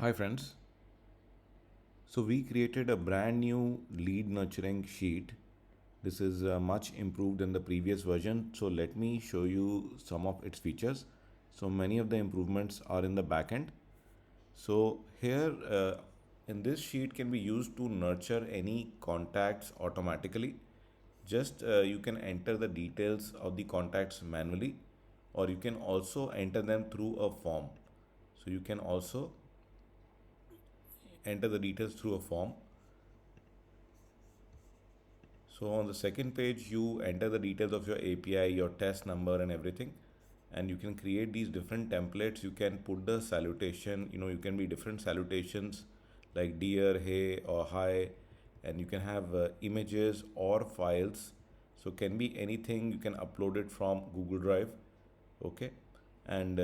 Hi friends. So we created a brand new lead nurturing sheet. This is much improved than the previous version. So let me show you some of its features. So many of the improvements are in the backend. So here in this sheet can be used to nurture any contacts automatically. Just you can enter the details of the contacts manually, or you can also enter them through a form. So you can also enter the details through a form. So on the second page, you enter the details of your API, your test number and everything. And you can create these different templates. You can put the salutation, you can be different salutations like dear, hey or hi. And you can have images or files. So can be anything. You can upload it from Google Drive. Okay. And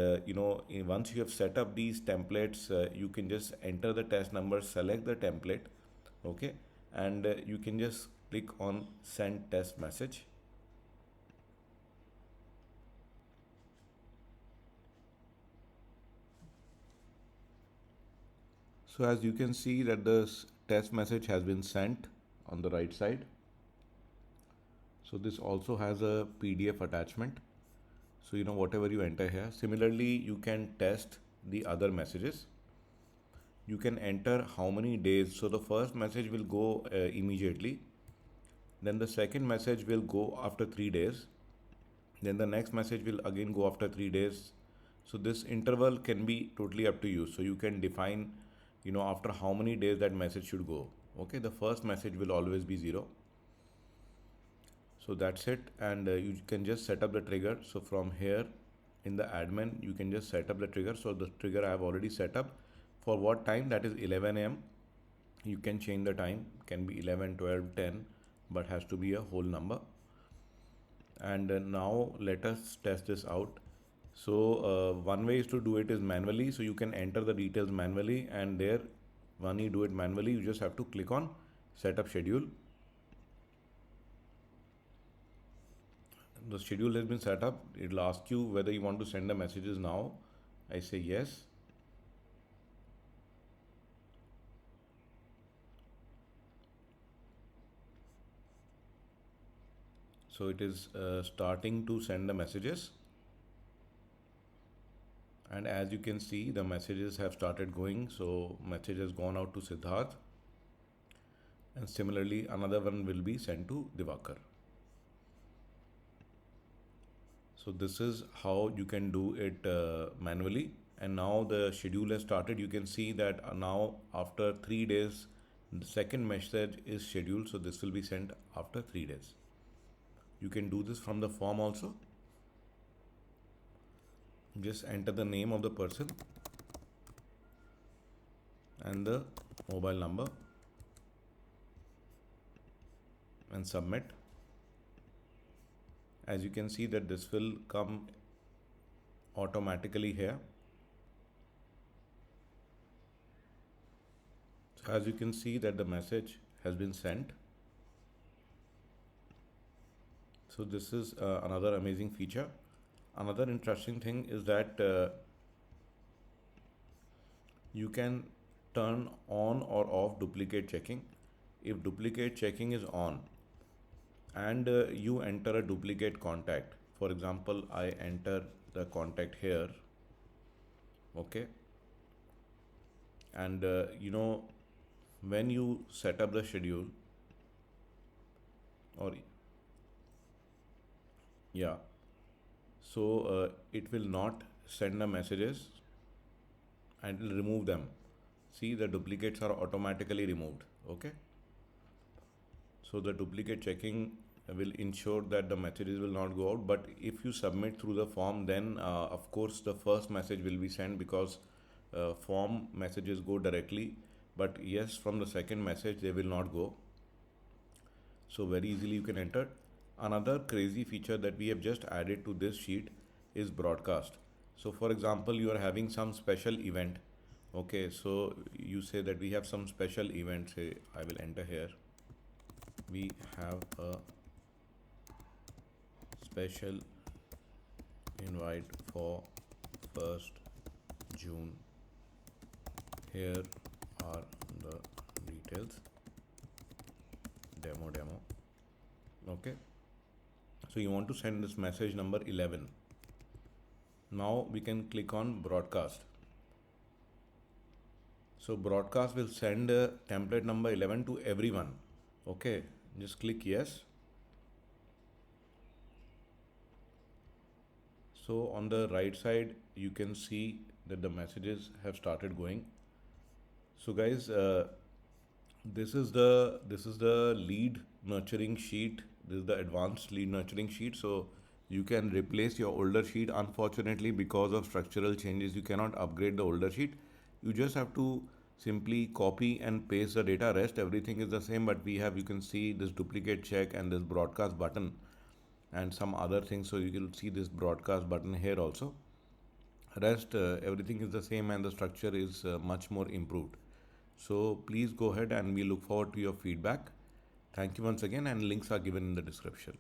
once you have set up these templates, you can just enter the test number, select the template. Okay. And you can just click on send test message. So as you can see that the test message has been sent on the right side. So this also has a PDF attachment. So whatever you enter here. Similarly, you can test the other messages. You can enter how many days. So the first message will go immediately. Then the second message will go after 3 days. Then the next message will again go after 3 days. So this interval can be totally up to you. So you can define, after how many days that message should go. Okay, the first message will always be 0. So that's it. And you can just set up the trigger. So from here in the admin, you can just set up the trigger. So the trigger I have already set up for what time, that is 11 a.m. You can change the time, can be 11, 12, 10, but has to be a whole number. And now let us test this out. So one way is to do it is manually. So you can enter the details manually, and there when you do it manually, you just have to click on setup schedule. The schedule has been set up. It'll ask you whether you want to send the messages now. I say yes. So it is starting to send the messages. And as you can see, the messages have started going. So message has gone out to Siddharth. And similarly, another one will be sent to Divakar. So this is how you can do it manually. And now the schedule has started. You can see that now after 3 days, the second message is scheduled. So this will be sent after 3 days. You can do this from the form also. Just enter the name of the person and the mobile number and submit. As you can see that this will come automatically here. So as you can see that the message has been sent. So this is another amazing feature. Another interesting thing is that you can turn on or off duplicate checking. If duplicate checking is on and you enter a duplicate contact, for example, I enter the contact here, okay, and when you set up the schedule, or yeah, so it will not send the messages and will remove them. See, the duplicates are automatically removed. Okay, so the duplicate checking will ensure that the messages will not go out. But if you submit through the form, then of course the first message will be sent, because form messages go directly, but yes, from the second message they will not go. So very easily you can enter. Another crazy feature that we have just added to this sheet is broadcast. So for example, you are having some special event. Okay, so you say that we have some special event. Say I will enter here. We have a special invite for 1st June here are the details, demo. Okay, so you want to send this message number 11. Now we can click on broadcast. So broadcast will send template number 11 to everyone. Okay, just click yes. So on the right side you can see that the messages have started going. So guys, this is the lead nurturing sheet. This is the advanced lead nurturing sheet. So you can replace your older sheet. Unfortunately, because of structural changes, you cannot upgrade the older sheet. You just have to simply copy and paste the data. Rest everything is the same, but we have, you can see this duplicate check and this broadcast button and some other things. So you can see this broadcast button here also. Rest everything is the same and the structure is much more improved. So please go ahead and we look forward to your feedback. Thank you once again, and links are given in the description.